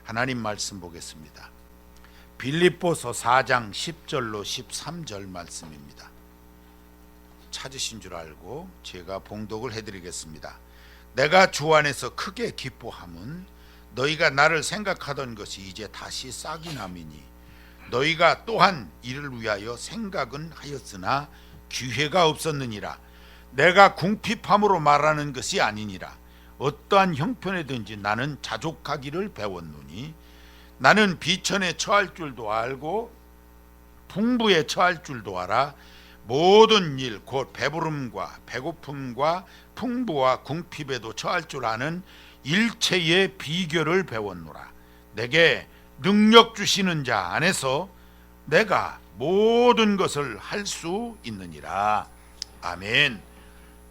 하나님 말씀 보겠습니다. 빌립보서 4장 10절로 13절 말씀입니다. 찾으신 줄 알고 제가 봉독을 해드리겠습니다. 내가 주 안에서 크게 기뻐함은 너희가 나를 생각하던 것이 이제 다시 싹이 남이니 너희가 또한 이를 위하여 생각은 하였으나 기회가 없었느니라. 내가 궁핍함으로 말하는 것이 아니니라. 어떠한 형편에든지 나는 자족하기를 배웠노니 나는 비천에 처할 줄도 알고 풍부에 처할 줄도 알아. 모든 일 곧 배부름과 배고픔과 풍부와 궁핍에도 처할 줄 아는 일체의 비결을 배웠노라. 내게 능력 주시는 자 안에서 내가 모든 것을 할 수 있느니라. 아멘.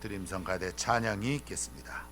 드림성가대 찬양이 있겠습니다.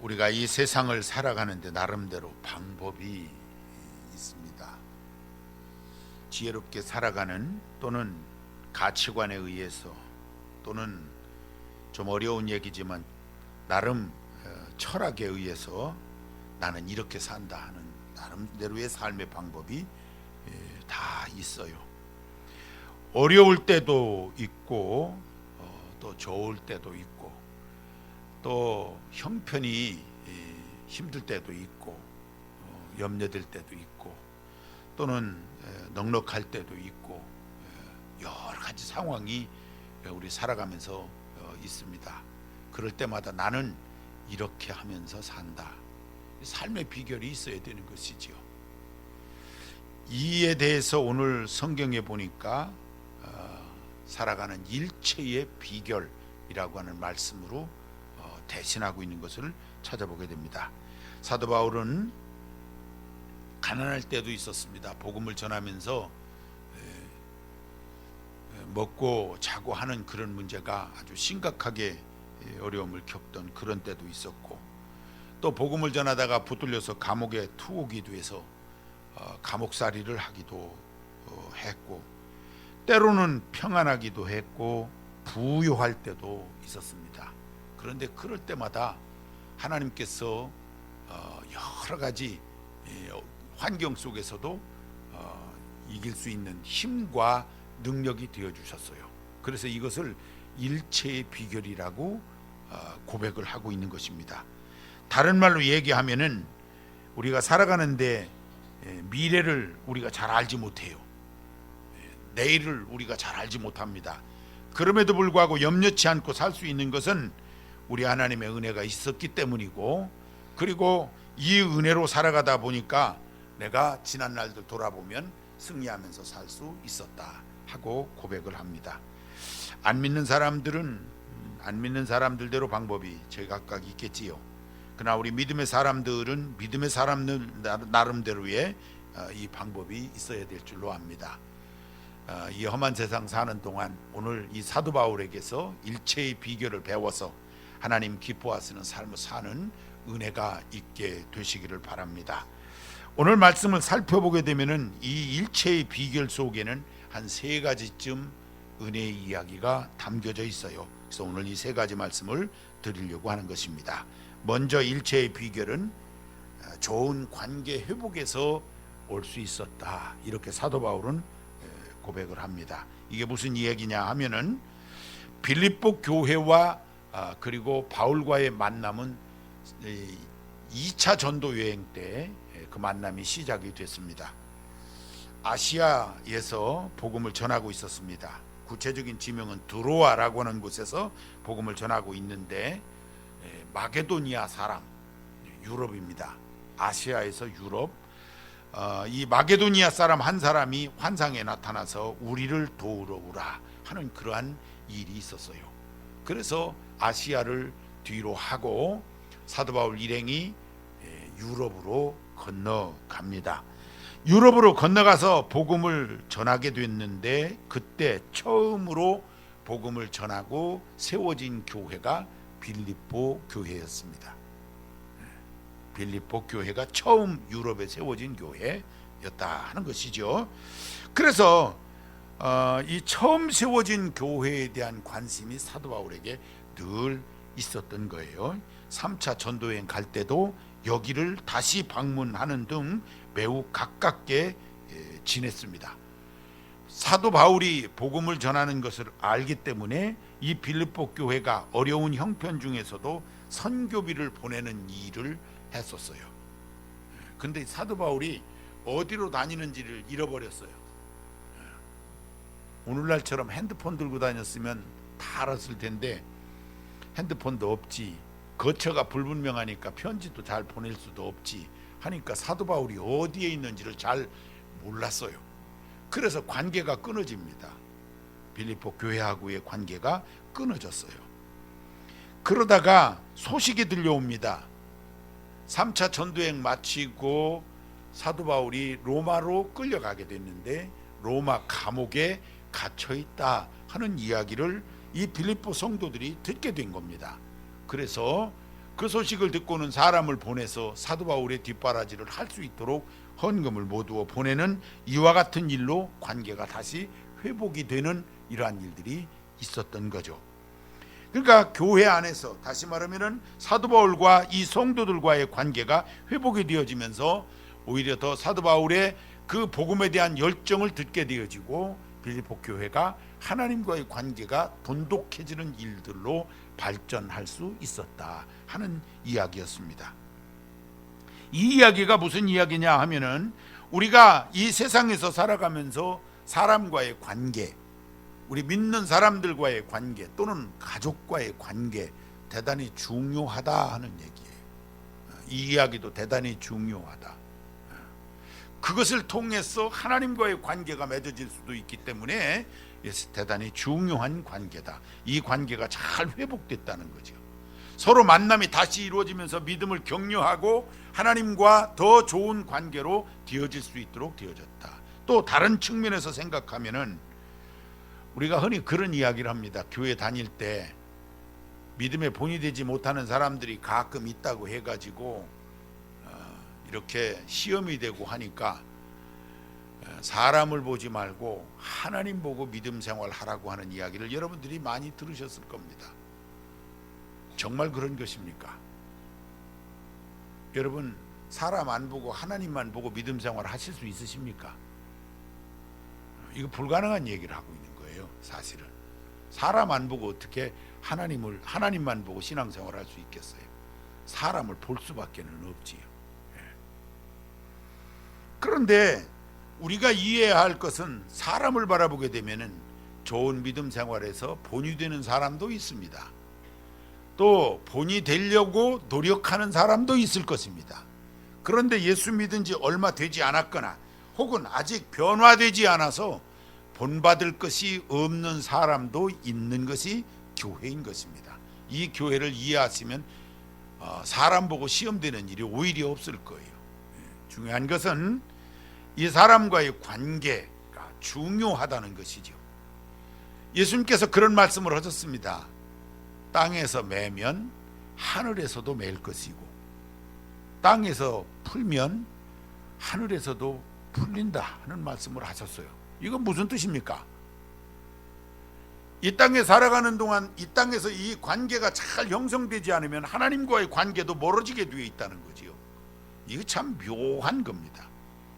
우리가 이 세상을 살아가는데 나름대로 방법이 있습니다. 지혜롭게 살아가는 또는 가치관에 의해서 또는 좀 어려운 얘기지만 나름 철학에 의해서 나는 이렇게 산다 하는 나름대로의 삶의 방법이 다 있어요. 어려울 때도 있고 또 좋을 때도 있고 또 형편이 힘들 때도 있고 염려될 때도 있고 또는 넉넉할 때도 있고 여러 가지 상황이 우리 살아가면서 있습니다. 그럴 때마다 나는 이렇게 하면서 산다. 삶의 비결이 있어야 되는 것이지요. 이에 대해서 오늘 성경에 보니까 살아가는 일체의 비결이라고 하는 말씀으로 대신하고 있는 것을 찾아보게 됩니다. 사도 바울은 가난할 때도 있었습니다. 복음을 전하면서 먹고 자고 하는 그런 문제가 아주 심각하게 어려움을 겪던 그런 때도 있었고 또 복음을 전하다가 붙들려서 감옥에 투옥이 돼서 감옥살이를 하기도 했고 때로는 평안하기도 했고 부유할 때도 있었습니다. 그런데 그럴 때마다 하나님께서 여러 가지 환경 속에서도 이길 수 있는 힘과 능력이 되어 주셨어요. 그래서 이것을 일체의 비결이라고 고백을 하고 있는 것입니다. 다른 말로 얘기하면은 우리가 살아가는데 미래를 우리가 잘 알지 못해요. 내일을 우리가 잘 알지 못합니다. 그럼에도 불구하고 염려치 않고 살 수 있는 것은 우리 하나님의 은혜가 있었기 때문이고, 그리고 이 은혜로 살아가다 보니까 내가 지난 날들 돌아보면 승리하면서 살 수 있었다 하고 고백을 합니다. 안 믿는 사람들은 안 믿는 사람들대로 방법이 제각각 있겠지요. 그러나 우리 믿음의 사람들은 믿음의 사람들 나름대로의 이 방법이 있어야 될 줄로 압니다. 이 험한 세상 사는 동안 오늘 이 사도 바울에게서 일체의 비결을 배워서 하나님 기뻐하시는 삶을 사는 은혜가 있게 되시기를 바랍니다. 오늘 말씀을 살펴보게 되면은 이 일체의 비결 속에는 한 세 가지쯤 은혜의 이야기가 담겨져 있어요. 그래서 오늘 이 세 가지 말씀을 드리려고 하는 것입니다. 먼저 일체의 비결은 좋은 관계 회복에서 올 수 있었다, 이렇게 사도 바울은 고백을 합니다. 이게 무슨 이야기냐 하면은 빌립보 교회와 그리고 바울과의 만남은 2차 전도 여행 때 그 만남이 시작이 됐습니다. 아시아에서 복음을 전하고 있었습니다. 구체적인 지명은 드로아라고 하는 곳에서 복음을 전하고 있는데, 마게도니아 사람, 유럽입니다. 아시아에서 유럽, 이 마게도니아 사람 한 사람이 환상에 나타나서 우리를 도우러 오라 하는 그러한 일이 있었어요. 그래서 아시아를 뒤로 하고 사도 바울 일행이 유럽으로 건너갑니다. 유럽으로 건너가서 복음을 전하게 됐는데, 그때 처음으로 복음을 전하고 세워진 교회가 빌립보 교회였습니다. 빌립보 교회가 처음 유럽에 세워진 교회였다 하는 것이죠. 그래서 이 처음 세워진 교회에 대한 관심이 사도 바울에게 늘 있었던 거예요. 3차 전도여행 갈 때도 여기를 다시 방문하는 등 매우 가깝게 지냈습니다. 사도 바울이 복음을 전하는 것을 알기 때문에 이 빌립보 교회가 어려운 형편 중에서도 선교비를 보내는 일을 했었어요. 근데 사도 바울이 어디로 다니는지를 잃어버렸어요. 오늘날처럼 핸드폰 들고 다녔으면 다 알았을 텐데 핸드폰도 없지, 거처가 불분명하니까 편지도 잘 보낼 수도 없지 하니까 사도 바울이 어디에 있는지를 잘 몰랐어요. 그래서 관계가 끊어집니다. 빌립보 교회하고의 관계가 끊어졌어요. 그러다가 소식이 들려옵니다. 3차 전도여행 마치고 사도 바울이 로마로 끌려가게 됐는데 로마 감옥에 갇혀 있다 하는 이야기를 이 빌립보 성도들이 듣게 된 겁니다. 그래서 그 소식을 듣고는 사람을 보내서 사도 바울의 뒷바라지를 할 수 있도록 헌금을 모두어 보내는 이와 같은 일로 관계가 다시 회복이 되는 이러한 일들이 있었던 거죠. 그러니까 교회 안에서 다시 말하면은 사도 바울과 이 성도들과의 관계가 회복이 되어지면서 오히려 더 사도 바울의 그 복음에 대한 열정을 듣게 되어지고 빌립보 교회가 하나님과의 관계가 돈독해지는 일들로 발전할 수 있었다 하는 이야기였습니다. 이 이야기가 무슨 이야기냐 하면은 우리가 이 세상에서 살아가면서 사람과의 관계, 우리 믿는 사람들과의 관계 또는 가족과의 관계 대단히 중요하다 하는 얘기예요. 이 이야기도 대단히 중요하다. 그것을 통해서 하나님과의 관계가 맺어질 수도 있기 때문에 대단히 중요한 관계다. 이 관계가 잘 회복됐다는 거죠. 서로 만남이 다시 이루어지면서 믿음을 격려하고 하나님과 더 좋은 관계로 되어질 수 있도록 되어졌다. 또 다른 측면에서 생각하면은 우리가 흔히 그런 이야기를 합니다. 교회 다닐 때 믿음에 본이 되지 못하는 사람들이 가끔 있다고 해가지고 이렇게 시험이 되고 하니까 사람을 보지 말고 하나님 보고 믿음 생활하라고 하는 이야기를 여러분들이 많이 들으셨을 겁니다. 정말 그런 것입니까? 여러분, 사람 안 보고 하나님만 보고 믿음 생활 하실 수 있으십니까? 이거 불가능한 얘기를 하고 있는 거예요. 사실은 사람 안 보고 어떻게 하나님만 보고 신앙생활 할 수 있겠어요? 사람을 볼 수밖에는 없지요. 그런데 우리가 이해해야 할 것은 사람을 바라보게 되면은 좋은 믿음 생활에서 본이 되는 사람도 있습니다. 또 본이 되려고 노력하는 사람도 있을 것입니다. 그런데 예수 믿은 지 얼마 되지 않았거나 혹은 아직 변화되지 않아서 본받을 것이 없는 사람도 있는 것이 교회인 것입니다. 이 교회를 이해하시면 사람 보고 시험되는 일이 오히려 없을 거예요. 중요한 것은 이 사람과의 관계가 중요하다는 것이죠. 예수님께서 그런 말씀을 하셨습니다. 땅에서 매면 하늘에서도 맬 것이고 땅에서 풀면 하늘에서도 풀린다 하는 말씀을 하셨어요. 이건 무슨 뜻입니까? 이 땅에 살아가는 동안 이 땅에서 이 관계가 잘 형성되지 않으면 하나님과의 관계도 멀어지게 되어 있다는 거지요. 이거 참 묘한 겁니다.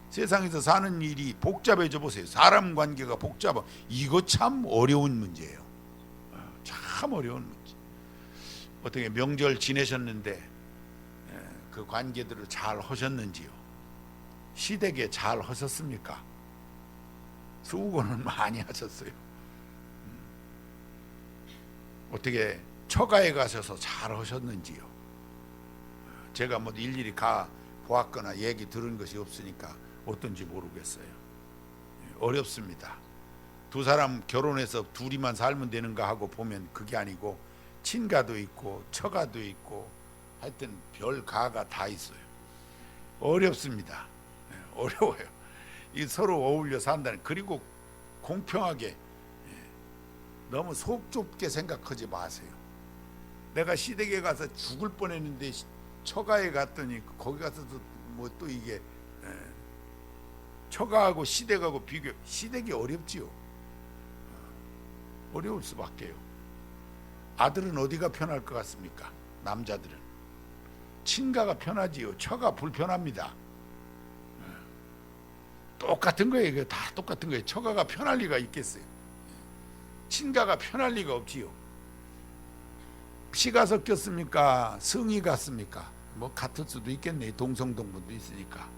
세상에서 사는 일이 복잡해져 보세요. 사람 관계가 복잡하. 이거 참 어려운 문제예요. 참 어려운 문제. 어떻게 명절 지내셨는데 그 관계들을 잘 하셨는지요? 시댁에 잘 하셨습니까? 수고는 많이 하셨어요. 어떻게 처가에 가셔서 잘 하셨는지요? 제가 뭐 일일이 가 보았거나 얘기 들은 것이 없으니까 어떤지 모르겠어요. 어렵습니다. 두 사람 결혼해서 둘이만 살면 되는가 하고 보면 그게 아니고 친가도 있고 처가도 있고 하여튼 별 가가 다 있어요. 어렵습니다. 어려워요. 이 서로 어울려 산다는. 그리고 공평하게 너무 속 좁게 생각하지 마세요. 내가 시댁에 가서 죽을 뻔했는데 처가에 갔더니 거기 가서도 뭐 또 이게 처가하고 시댁하고 비교. 시댁이 어렵지요. 어려울 수밖에요. 아들은 어디가 편할 것 같습니까? 남자들은 친가가 편하지요. 처가 불편합니다. 똑같은 거예요. 이거 다 똑같은 거예요. 처가가 편할 리가 있겠어요? 친가가 편할 리가 없지요. 피가 섞였습니까? 성이 같습니까? 뭐 같을 수도 있겠네. 동성동본도 있으니까.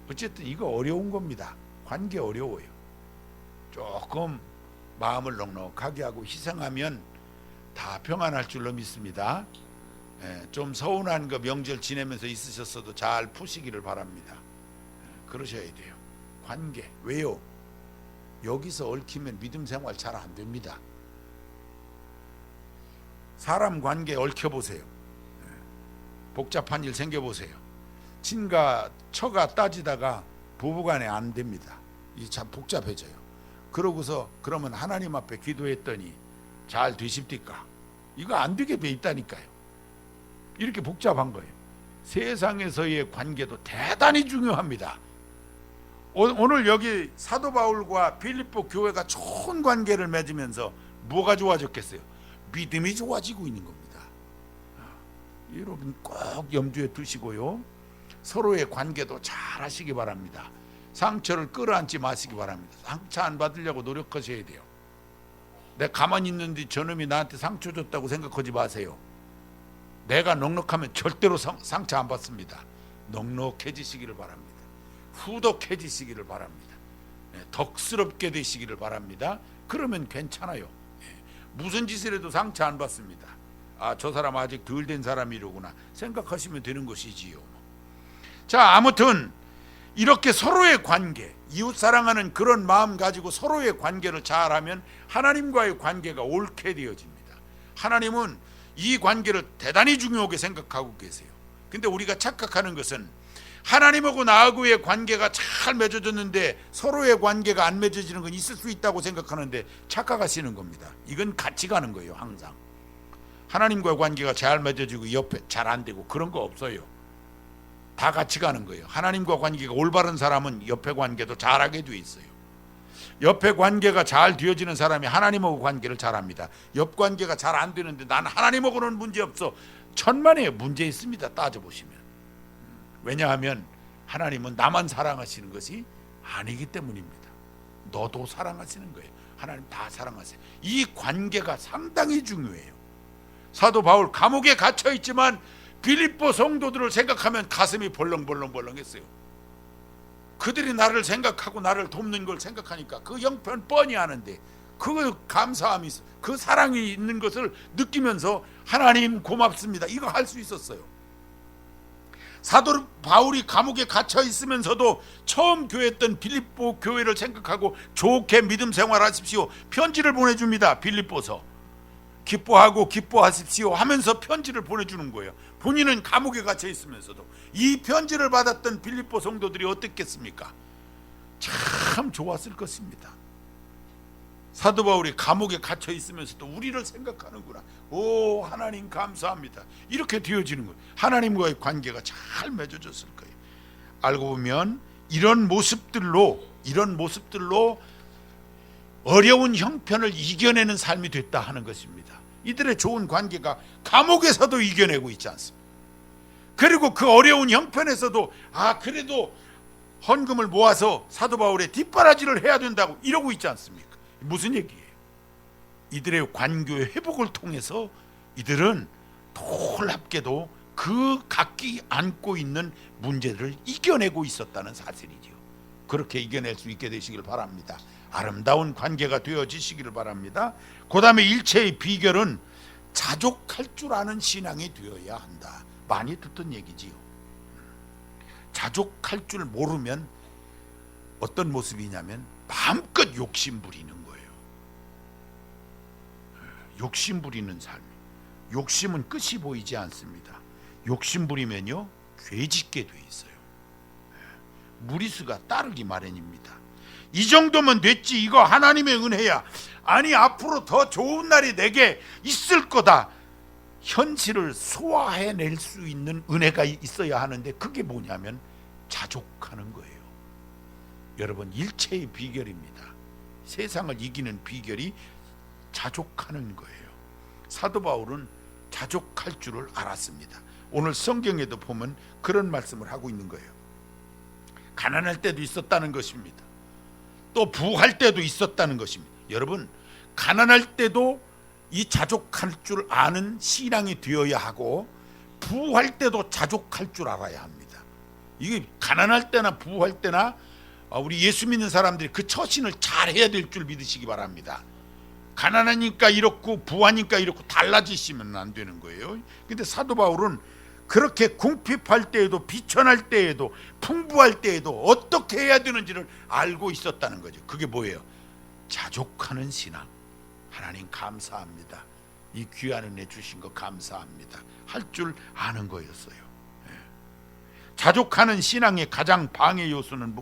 어쨌든 이거 어려운 겁니다. 관계 어려워요. 조금 마음을 넉넉하게 하고 희생하면 다 평안할 줄로 믿습니다. 좀 서운한 거 명절 지내면서 있으셨어도 잘 푸시기를 바랍니다. 그러셔야 돼요. 관계. 왜요? 여기서 얽히면 믿음 생활 잘 안 됩니다. 사람 관계 얽혀보세요. 복잡한 일 생겨보세요. 친가 처가 따지다가 부부간에 안 됩니다. 이게 참 복잡해져요. 그러고서 그러면 하나님 앞에 기도했더니 잘 되십니까? 이거 안 되게 돼 있다니까요. 이렇게 복잡한 거예요. 세상에서의 관계도 대단히 중요합니다. 오늘 여기 사도 바울과 빌립보 교회가 좋은 관계를 맺으면서 뭐가 좋아졌겠어요? 믿음이 좋아지고 있는 겁니다. 여러분 꼭 염두에 두시고요. 서로의 관계도 잘 하시기 바랍니다. 상처를 끌어안지 마시기 바랍니다. 상처 안 받으려고 노력하셔야 돼요. 내가 가만히 있는데 저놈이 나한테 상처 줬다고 생각하지 마세요. 내가 넉넉하면 절대로 상처 안 받습니다. 넉넉해지시기를 바랍니다. 후덕해지시기를 바랍니다. 덕스럽게 되시기를 바랍니다. 그러면 괜찮아요. 무슨 짓을 해도 상처 안 받습니다. 아, 저 사람 아직 덜 된 사람이로구나 생각하시면 되는 것이지요. 자, 아무튼 이렇게 서로의 관계, 이웃 사랑하는 그런 마음 가지고 서로의 관계를 잘하면 하나님과의 관계가 옳게 되어집니다. 하나님은 이 관계를 대단히 중요하게 생각하고 계세요. 근데 우리가 착각하는 것은 하나님하고 나하고의 관계가 잘 맺어졌는데 서로의 관계가 안 맺어지는 건 있을 수 있다고 생각하는데 착각하시는 겁니다. 이건 같이 가는 거예요. 항상 하나님과의 관계가 잘 맺어지고 옆에 잘 안 되고 그런 거 없어요. 다 같이 가는 거예요. 하나님과 관계가 올바른 사람은 옆에 관계도 잘하게 돼 있어요. 옆에 관계가 잘 되어지는 사람이 하나님하고 관계를 잘합니다. 옆 관계가 잘 안 되는데 난 하나님하고는 문제 없어. 천만에 문제 있습니다. 따져보시면. 왜냐하면 하나님은 나만 사랑하시는 것이 아니기 때문입니다. 너도 사랑하시는 거예요. 하나님 다 사랑하세요. 이 관계가 상당히 중요해요. 사도 바울 감옥에 갇혀 있지만 빌립보 성도들을 생각하면 가슴이 벌렁벌렁벌렁했어요. 그들이 나를 생각하고 나를 돕는 걸 생각하니까 그 형편 뻔히 아는데 그 감사함이 있어, 그 사랑이 있는 것을 느끼면서 하나님 고맙습니다, 이거 할 수 있었어요. 사도 바울이 감옥에 갇혀 있으면서도 처음 교회했던 빌립보 교회를 생각하고 좋게 믿음 생활하십시오, 편지를 보내줍니다. 빌립보서 기뻐하고 기뻐하십시오 하면서 편지를 보내주는 거예요. 본인은 감옥에 갇혀 있으면서도. 이 편지를 받았던 빌립보 성도들이 어떻겠습니까? 참 좋았을 것입니다. 사도 바울이 감옥에 갇혀 있으면서도 우리를 생각하는구나, 오 하나님 감사합니다, 이렇게 되어지는 거예요. 하나님과의 관계가 잘 맺어졌을 거예요. 알고 보면 이런 모습들로 어려운 형편을 이겨내는 삶이 됐다 하는 것입니다. 이들의 좋은 관계가 감옥에서도 이겨내고 있지 않습니까? 그리고 그 어려운 형편에서도 그래도 헌금을 모아서 사도 바울의 뒷바라지를 해야 된다고 이러고 있지 않습니까? 무슨 얘기예요? 이들의 관계의 회복을 통해서 이들은 놀랍게도 그 각기 안고 있는 문제를 이겨내고 있었다는 사실이죠. 그렇게 이겨낼 수 있게 되시길 바랍니다. 아름다운 관계가 되어지시기를 바랍니다. 그 다음에 일체의 비결은 자족할 줄 아는 신앙이 되어야 한다. 많이 듣던 얘기지요. 자족할 줄 모르면 어떤 모습이냐면 마음껏 욕심 부리는 거예요. 욕심 부리는 삶. 욕심은 끝이 보이지 않습니다. 욕심 부리면요 괴짓게 돼 있어요. 무리수가 따르기 마련입니다. 이 정도면 됐지, 이거 하나님의 은혜야, 아니 앞으로 더 좋은 날이 내게 있을 거다, 현실을 소화해낼 수 있는 은혜가 있어야 하는데 그게 뭐냐면 자족하는 거예요. 여러분, 일체의 비결입니다. 세상을 이기는 비결이 자족하는 거예요. 사도 바울은 자족할 줄을 알았습니다. 오늘 성경에도 보면 그런 말씀을 하고 있는 거예요. 가난할 때도 있었다는 것입니다. 또 부할 때도 있었다는 것입니다. 여러분, 가난할 때도 이 자족할 줄 아는 신앙이 되어야 하고 부할 때도 자족할 줄 알아야 합니다. 이게 가난할 때나 부할 때나 우리 예수 믿는 사람들이 그 처신을 잘 해야 될 줄 믿으시기 바랍니다. 가난하니까 이렇고 부하니까 이렇고 달라지시면 안 되는 거예요. 근데 사도 바울은 그렇게 궁핍할 때에도 비천할 때에도 풍부할 때에도 어떻게 해야 되는지를 알고 있었다는 거죠. 그게 뭐예요? 자족하는 신앙. 하나님 감사합니다, 이 귀한 은혜 주신 거 감사합니다 할 줄 아는 거였어요. 자족하는 신앙의 가장 방해 요소는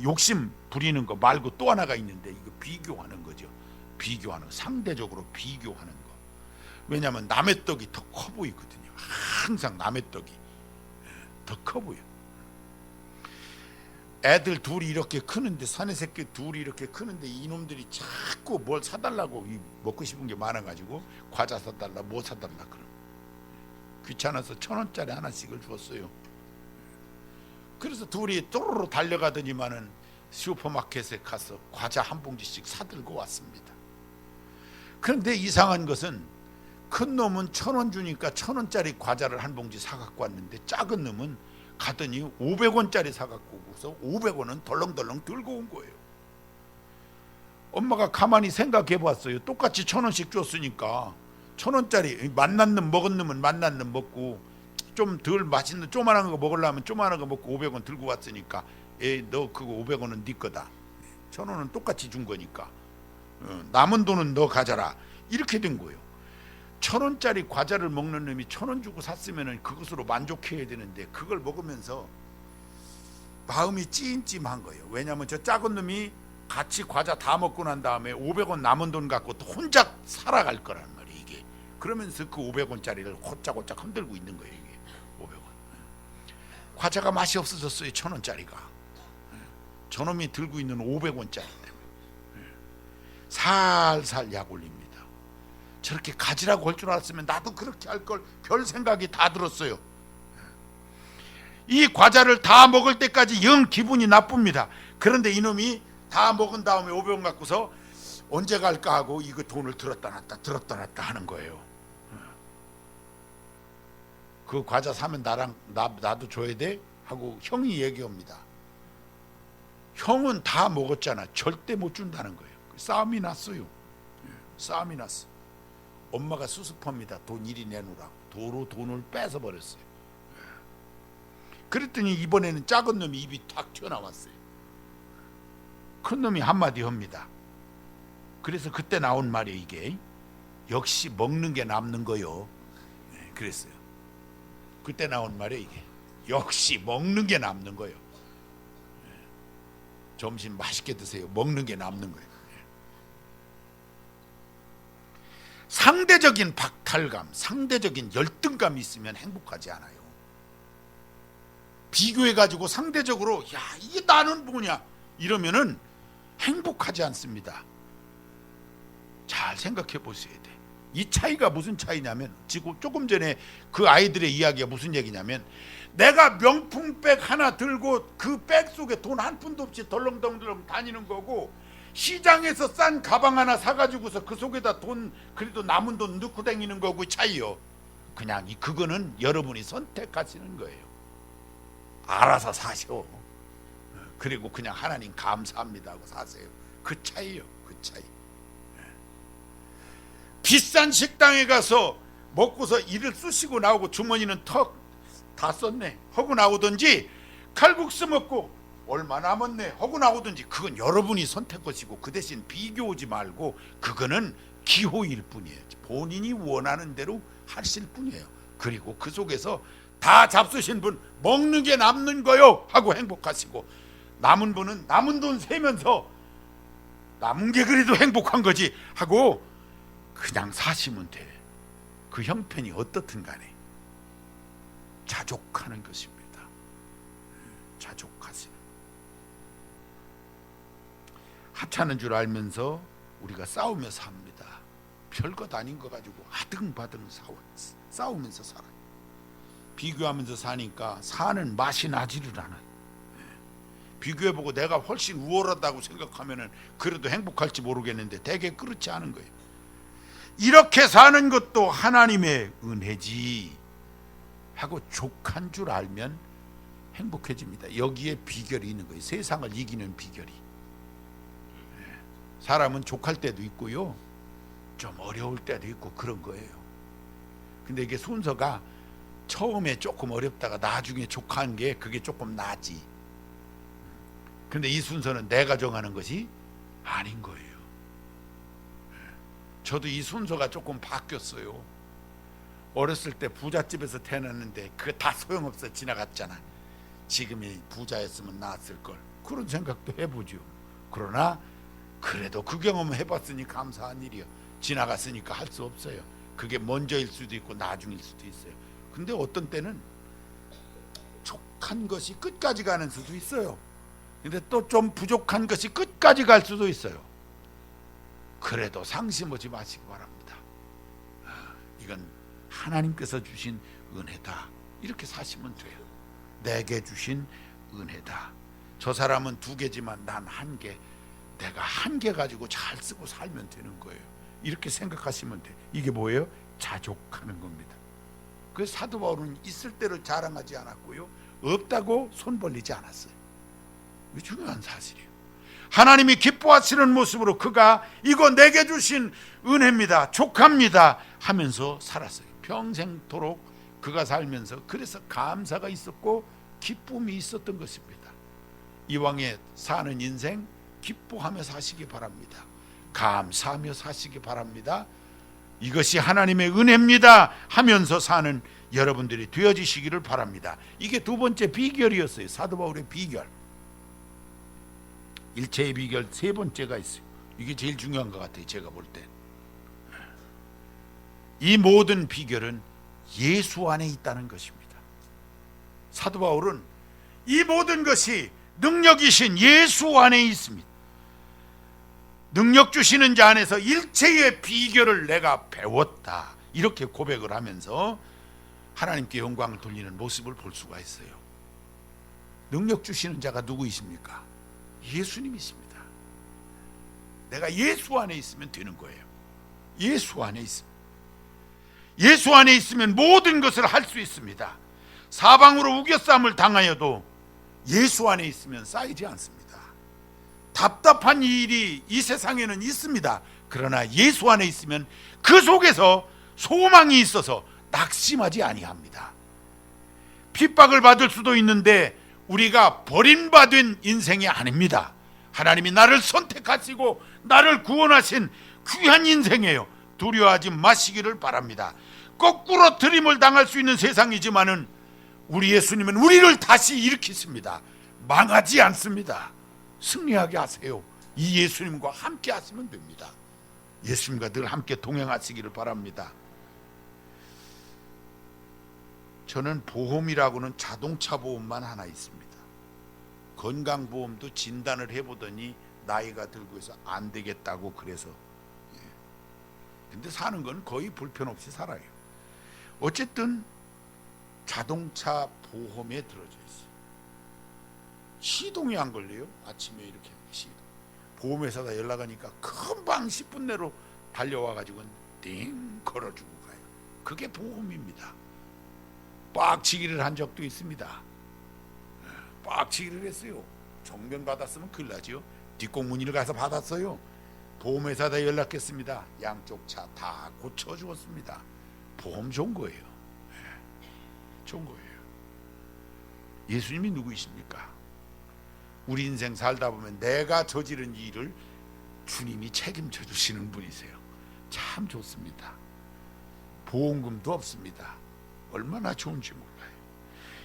욕심 부리는 거 말고 또 하나가 있는데, 이거 비교하는 거죠. 비교하는 거, 상대적으로 비교하는 거. 왜냐하면 남의 떡이 더 커 보이거든요. 항상 남의 떡이 더 커 보여. 애들 둘이 이렇게 크는데, 사내 새끼 둘이 이렇게 크는데 이놈들이 자꾸 뭘 사달라고, 먹고 싶은 게 많아가지고 과자 사달라 뭐 사달라 그럼 귀찮아서 1,000원짜리 하나씩을 줬어요. 그래서 둘이 또르르 달려가더니만은 슈퍼마켓에 가서 과자 한 봉지씩 사들고 왔습니다. 그런데 이상한 것은 큰 놈은 1,000원 주니까 1,000원짜리 과자를 한 봉지 사갖고 왔는데, 작은 놈은 가더니 500원짜리 사갖고 오고서 500원은 덜렁덜렁 들고 온 거예요. 엄마가 가만히 생각해 봤어요. 똑같이 1,000원씩 줬으니까 1,000원짜리 맛난 놈 먹은 놈은 맛난 놈 먹고, 좀 덜 맛있는 조만한 거 먹으려면 조만한 거 먹고 500원 들고 왔으니까, 너 그거 500원은 네 거다, 1,000원은 똑같이 준 거니까 남은 돈은 너 가져라, 이렇게 된 거예요. 1,000원짜리 과자를 먹는 놈이 1,000원 주고 샀으면 그것으로 만족해야 되는데, 그걸 먹으면서 마음이 찜찜한 거예요. 왜냐하면 저 작은 놈이 같이 과자 다 먹고 난 다음에 500원 남은 돈 갖고 또 혼자 살아갈 거란 말이에요. 이게 그러면서 그 500원짜리를 호짝호짝 흔들고 있는 거예요. 이게 500원. 과자가 맛이 없어졌어요. 1,000원짜리가. 저놈이 들고 있는 500원짜리 때문에 살살 약 올립니다. 저렇게 가지라고 할 줄 알았으면 나도 그렇게 할 걸, 별 생각이 다 들었어요. 이 과자를 다 먹을 때까지 영 기분이 나쁩니다. 그런데 이놈이 다 먹은 다음에 500원 갖고서 언제 갈까 하고 이거 돈을 들었다 놨다 하는 거예요. 그 과자 사면 나도 줘야 돼? 하고 형이 얘기합니다. 형은 다 먹었잖아. 절대 못 준다는 거예요. 싸움이 났어요. 싸움이 났어. 엄마가 수습합니다. 돈 이리 내놓으라고. 도로 돈을 뺏어버렸어요. 그랬더니 이번에는 작은 놈이 입이 탁 튀어나왔어요. 큰 놈이 한마디 합니다. 그래서 그때 나온 말이 이게 역시 먹는 게 남는 거요. 그랬어요. 그때 나온 말이 이게 역시 먹는 게 남는 거요. 점심 맛있게 드세요. 먹는 게 남는 거예요. 상대적인 박탈감, 상대적인 열등감이 있으면 행복하지 않아요. 비교해가지고 상대적으로 야 이게 나는 뭐냐 이러면은 행복하지 않습니다. 잘 생각해 보셔야 돼. 이 차이가 무슨 차이냐면 지금 조금 전에 그 아이들의 이야기가 무슨 얘기냐면 내가 명품백 하나 들고 그 백 속에 돈 한 푼도 없이 덜렁덜렁 다니는 거고 시장에서 싼 가방 하나 사가지고서 그 속에다 돈 그래도 남은 돈 넣고 다니는 거고 차이요. 그냥 그거는 여러분이 선택하시는 거예요. 알아서 사셔. 그리고 그냥 하나님 감사합니다 하고 사세요. 그 차이요. 그 차이. 비싼 식당에 가서 먹고서 이를 쑤시고 나오고 주머니는 턱 다 썼네 하고 나오든지 칼국수 먹고 얼마 남았네 하고 나오든지 그건 여러분이 선택하시고 그 대신 비교하지 말고 그거는 기호일 뿐이에요. 본인이 원하는 대로 하실 뿐이에요. 그리고 그 속에서 다 잡수신 분 먹는 게 남는 거요 하고 행복하시고 남은 분은 남은 돈 세면서 남은 게 그래도 행복한 거지 하고 그냥 사시면 돼. 그 형편이 어떻든 간에 자족하는 것입니다. 자족하시는. 하찮은 줄 알면서 우리가 싸우며 삽니다. 별것 아닌 거 가지고 아등바등 싸우면서 살아요. 비교하면서 사니까 사는 맛이 나지를 않아요. 비교해보고 내가 훨씬 우월하다고 생각하면은 그래도 행복할지 모르겠는데 대개 그렇지 않은 거예요. 이렇게 사는 것도 하나님의 은혜지 하고 족한 줄 알면 행복해집니다. 여기에 비결이 있는 거예요. 세상을 이기는 비결이. 사람은 족할 때도 있고요. 좀 어려울 때도 있고 그런 거예요. 근데 이게 순서가 처음에 조금 어렵다가 나중에 족한 게 그게 조금 나지. 근데 이 순서는 내가 정하는 것이 아닌 거예요. 저도 이 순서가 조금 바뀌었어요. 어렸을 때 부잣집에서 태어났는데 그거 다 소용없어 지나갔잖아. 지금이 부자였으면 나았을 걸 그런 생각도 해보죠. 그러나 그래도 그 경험을 해봤으니 감사한 일이요. 지나갔으니까 할 수 없어요. 그게 먼저일 수도 있고 나중일 수도 있어요. 근데 어떤 때는 족한 것이 끝까지 가는 수도 있어요. 근데 또 좀 부족한 것이 끝까지 갈 수도 있어요. 그래도 상심하지 마시기 바랍니다. 이건 하나님께서 주신 은혜다. 이렇게 사시면 돼요. 내게 주신 은혜다. 저 사람은 2개지만 난 1개. 내가 1개 가지고 잘 쓰고 살면 되는 거예요. 이렇게 생각하시면 돼요. 이게 뭐예요? 자족하는 겁니다. 그래서 사도 바울은 있을 대로 자랑하지 않았고요. 없다고 손 벌리지 않았어요. 이게 중요한 사실이에요. 하나님이 기뻐하시는 모습으로 그가 이거 내게 주신 은혜입니다. 족합니다 하면서 살았어요. 평생토록 그가 살면서 그래서 감사가 있었고 기쁨이 있었던 것입니다. 이왕에 사는 인생 기뻐하며 사시기 바랍니다. 감사하며 사시기 바랍니다. 이것이 하나님의 은혜입니다 하면서 사는 여러분들이 되어지시기를 바랍니다. 이게 2번째 비결이었어요. 사도 바울의 비결. 일체의 비결 3번째가 있어요. 이게 제일 중요한 것 같아요. 제가 볼 때. 이 모든 비결은 예수 안에 있다는 것입니다. 사도 바울은 이 모든 것이 능력이신 예수 안에 있습니다. 능력 주시는 자 안에서 일체의 비결을 내가 배웠다. 이렇게 고백을 하면서 하나님께 영광을 돌리는 모습을 볼 수가 있어요. 능력 주시는 자가 누구이십니까? 예수님이십니다. 내가 예수 안에 있으면 되는 거예요. 예수 안에 있으면, 예수 안에 있으면 모든 것을 할 수 있습니다. 사방으로 우겨쌈을 당하여도 예수 안에 있으면 쌓이지 않습니다. 답답한 일이 이 세상에는 있습니다. 그러나 예수 안에 있으면 그 속에서 소망이 있어서 낙심하지 아니합니다. 핍박을 받을 수도 있는데 우리가 버림받은 인생이 아닙니다. 하나님이 나를 선택하시고 나를 구원하신 귀한 인생이에요. 두려워하지 마시기를 바랍니다. 거꾸로 들임을 당할 수 있는 세상이지만은 우리 예수님은 우리를 다시 일으키십니다. 망하지 않습니다. 승리하게 하세요. 이 예수님과 함께 하시면 됩니다. 예수님과 늘 함께 동행하시기를 바랍니다. 저는 보험이라고는 자동차 보험만 하나 있습니다. 건강보험도 진단을 해보더니 나이가 들고 해서 안 되겠다고 그래서 근데 사는 건 거의 불편 없이 살아요. 어쨌든 자동차 보험에 들어져 있어요. 시동이 안 걸려요. 아침에 이렇게 시동. 보험회사가 연락하니까 금방 10분 내로 달려와가지고 띵 걸어주고 가요. 그게 보험입니다. 빡치기를 한 적도 있습니다. 빡치기를 했어요. 정면 받았으면 큰일 나죠. 뒷공문의를 가서 받았어요. 보험회사다 연락했습니다. 양쪽 차 다 고쳐주었습니다. 보험 좋은 거예요. 좋은 거예요. 예수님이 누구이십니까? 우리 인생 살다 보면 내가 저지른 일을 주님이 책임져 주시는 분이세요. 참 좋습니다. 보험금도 없습니다. 얼마나 좋은지 몰라요.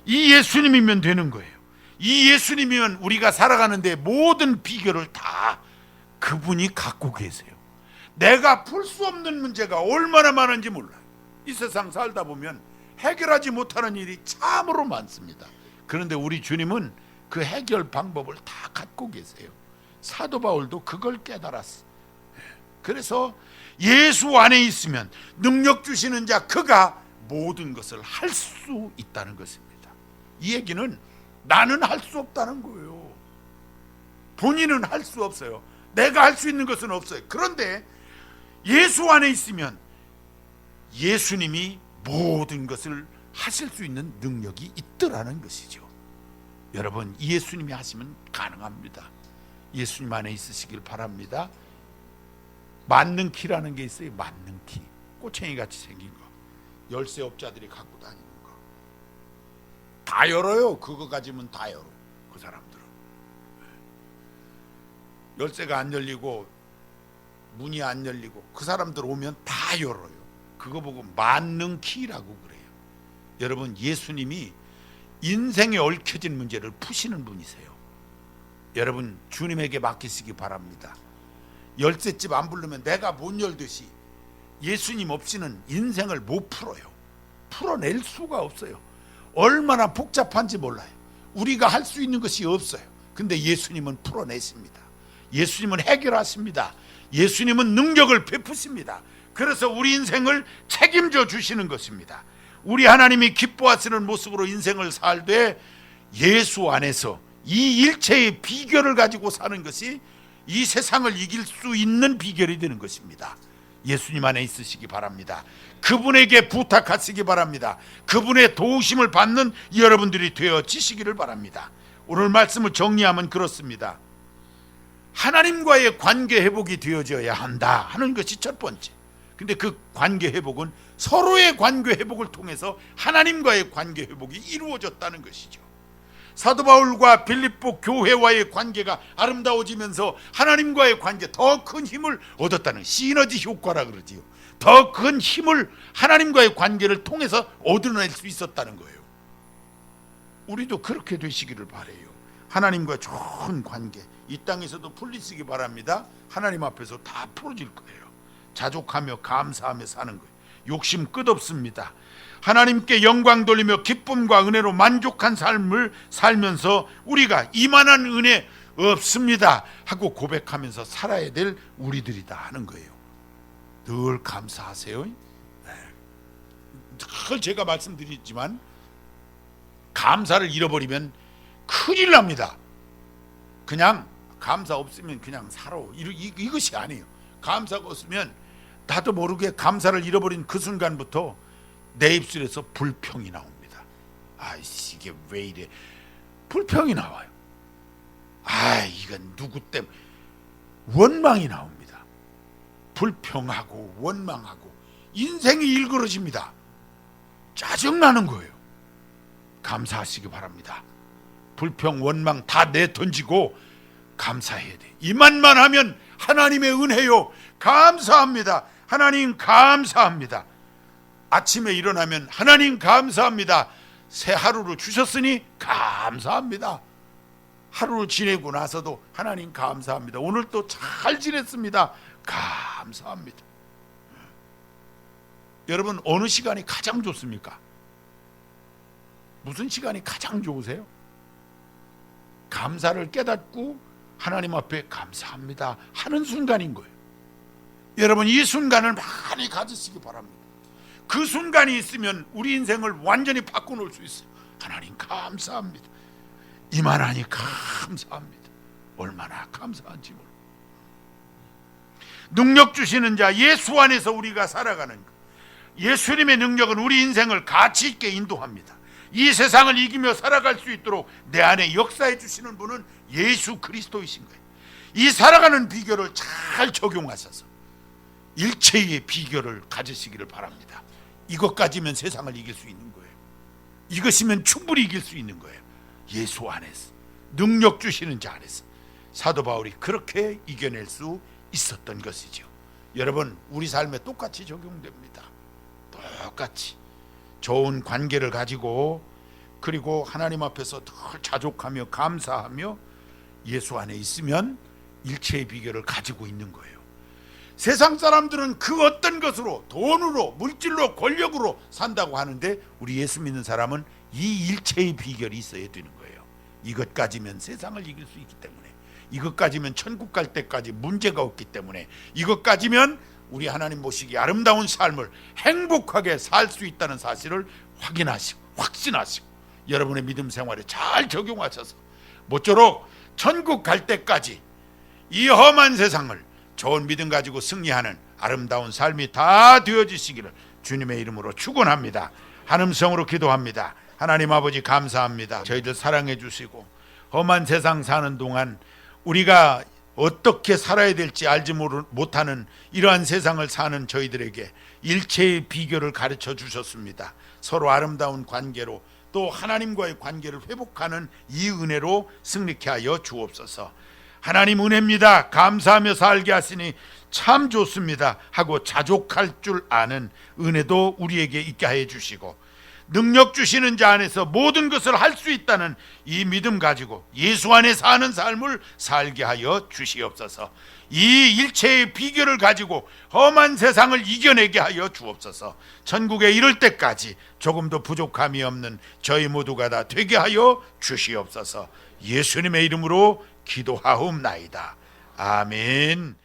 이 예수님이면 되는 거예요. 이 예수님이면 우리가 살아가는데 모든 비결을 다 그분이 갖고 계세요. 내가 풀 수 없는 문제가 얼마나 많은지 몰라요. 이 세상 살다 보면 해결하지 못하는 일이 참으로 많습니다. 그런데 우리 주님은 그 해결 방법을 다 갖고 계세요. 사도 바울도 그걸 깨달았어. 그래서 예수 안에 있으면 능력 주시는 자 그가 모든 것을 할 수 있다는 것입니다. 이 얘기는 나는 할 수 없다는 거예요. 본인은 할 수 없어요. 내가 할 수 있는 것은 없어요. 그런데 예수 안에 있으면 예수님이 모든 것을 하실 수 있는 능력이 있더라는 것이죠. 여러분, 예수님이 하시면 가능합니다. 예수님 안에 있으시길 바랍니다. 만능키라는 게 있어요. 만능키, 꼬챙이 같이 생긴 거, 열쇠업자들이 갖고 다니는 거. 다 열어요. 그거 가지면 다 열어. 그 사람들은 열쇠가 안 열리고 문이 안 열리고 그 사람들 오면 다 열어요. 그거 보고 만능키라고 그래요. 여러분, 예수님이 인생에 얽혀진 문제를 푸시는 분이세요. 여러분, 주님에게 맡기시기 바랍니다. 열쇠집 안 부르면 내가 못 열듯이 예수님 없이는 인생을 못 풀어요. 풀어낼 수가 없어요. 얼마나 복잡한지 몰라요. 우리가 할 수 있는 것이 없어요. 근데 예수님은 풀어내십니다. 예수님은 해결하십니다. 예수님은 능력을 베푸십니다. 그래서 우리 인생을 책임져 주시는 것입니다. 우리 하나님이 기뻐하시는 모습으로 인생을 살되 예수 안에서 이 일체의 비결을 가지고 사는 것이 이 세상을 이길 수 있는 비결이 되는 것입니다. 예수님 안에 있으시기 바랍니다. 그분에게 부탁하시기 바랍니다. 그분의 도우심을 받는 여러분들이 되어지시기를 바랍니다. 오늘 말씀을 정리하면 그렇습니다. 하나님과의 관계 회복이 되어져야 한다 하는 것이 첫 번째. 근데 그 관계 회복은 서로의 관계 회복을 통해서 하나님과의 관계 회복이 이루어졌다는 것이죠. 사도 바울과 빌립보 교회와의 관계가 아름다워지면서 하나님과의 관계 더 큰 힘을 얻었다는 시너지 효과라 그러지요. 더 큰 힘을 하나님과의 관계를 통해서 얻어낼 수 있었다는 거예요. 우리도 그렇게 되시기를 바라요. 하나님과 좋은 관계 이 땅에서도 풀리시기 바랍니다. 하나님 앞에서 다 풀어질 거예요. 자족하며 감사하며 사는 거예요. 욕심 끝없습니다. 하나님께 영광 돌리며 기쁨과 은혜로 만족한 삶을 살면서 우리가 이만한 은혜 없습니다 하고 고백하면서 살아야 될 우리들이다 하는 거예요. 늘 감사하세요. 늘 제가 말씀드리지만 감사를 잃어버리면 큰일 납니다. 그냥 감사 없으면 그냥 살아. 이것이 아니에요. 감사가 없으면 나도 모르게 감사를 잃어버린 그 순간부터 내 입술에서 불평이 나옵니다. 아이씨, 이게 왜 이래? 불평이 나와요. 이건 누구 때문에? 원망이 나옵니다. 불평하고 원망하고 인생이 일그러집니다. 짜증나는 거예요. 감사하시기 바랍니다. 불평 원망 다 내던지고 감사해야 돼. 이만만 하면 하나님의 은혜요. 감사합니다. 하나님 감사합니다. 아침에 일어나면 하나님 감사합니다. 새 하루를 주셨으니 감사합니다. 하루를 지내고 나서도 하나님 감사합니다. 오늘 또 잘 지냈습니다. 감사합니다. 여러분, 어느 시간이 가장 좋습니까? 무슨 시간이 가장 좋으세요? 감사를 깨닫고 하나님 앞에 감사합니다 하는 순간인 거예요. 여러분, 이 순간을 많이 가지시기 바랍니다. 그 순간이 있으면 우리 인생을 완전히 바꿔놓을 수 있어요. 하나님 감사합니다. 이만하니 감사합니다. 얼마나 감사한지 몰라. 능력 주시는 자 예수 안에서 우리가 살아가는 것. 예수님의 능력은 우리 인생을 가치 있게 인도합니다. 이 세상을 이기며 살아갈 수 있도록 내 안에 역사해 주시는 분은 예수 그리스도이신 거예요. 이 살아가는 비결을 잘 적용하셔서 일체의 비결을 가지시기를 바랍니다. 이것까지면 세상을 이길 수 있는 거예요. 이것이면 충분히 이길 수 있는 거예요. 예수 안에서, 능력 주시는 자 안에서 사도 바울이 그렇게 이겨낼 수 있었던 것이죠. 여러분, 우리 삶에 똑같이 적용됩니다. 똑같이 좋은 관계를 가지고, 그리고 하나님 앞에서 늘 자족하며 감사하며 예수 안에 있으면 일체의 비결을 가지고 있는 거예요. 세상 사람들은 그 어떤 것으로, 돈으로, 물질로, 권력으로 산다고 하는데 우리 예수 믿는 사람은 이 일체의 비결이 있어야 되는 거예요. 이것 가지면 세상을 이길 수 있기 때문에, 이것 가지면 천국 갈 때까지 문제가 없기 때문에, 이것 가지면 우리 하나님 모시기 아름다운 삶을 행복하게 살 수 있다는 사실을 확인하시고 확신하시고 여러분의 믿음 생활에 잘 적용하셔서 모쪼록 천국 갈 때까지 이 험한 세상을 좋은 믿음 가지고 승리하는 아름다운 삶이 다 되어지시기를 주님의 이름으로 축원합니다. 한음성으로 기도합니다. 하나님 아버지, 감사합니다. 저희들 사랑해 주시고 험한 세상 사는 동안 우리가 어떻게 살아야 될지 알지 못하는 이러한 세상을 사는 저희들에게 일체의 비결을 가르쳐 주셨습니다. 서로 아름다운 관계로, 또 하나님과의 관계를 회복하는 이 은혜로 승리케 하여 주옵소서. 하나님 은혜입니다. 감사하며 살게 하시니 참 좋습니다 하고 자족할 줄 아는 은혜도 우리에게 있게 해 주시고, 능력 주시는 자 안에서 모든 것을 할 수 있다는 이 믿음 가지고 예수 안에 사는 삶을 살게 하여 주시옵소서. 이 일체의 비결을 가지고 험한 세상을 이겨내게 하여 주옵소서. 천국에 이를 때까지 조금도 부족함이 없는 저희 모두가 다 되게 하여 주시옵소서. 예수님의 이름으로 기도하옵나이다. 아멘.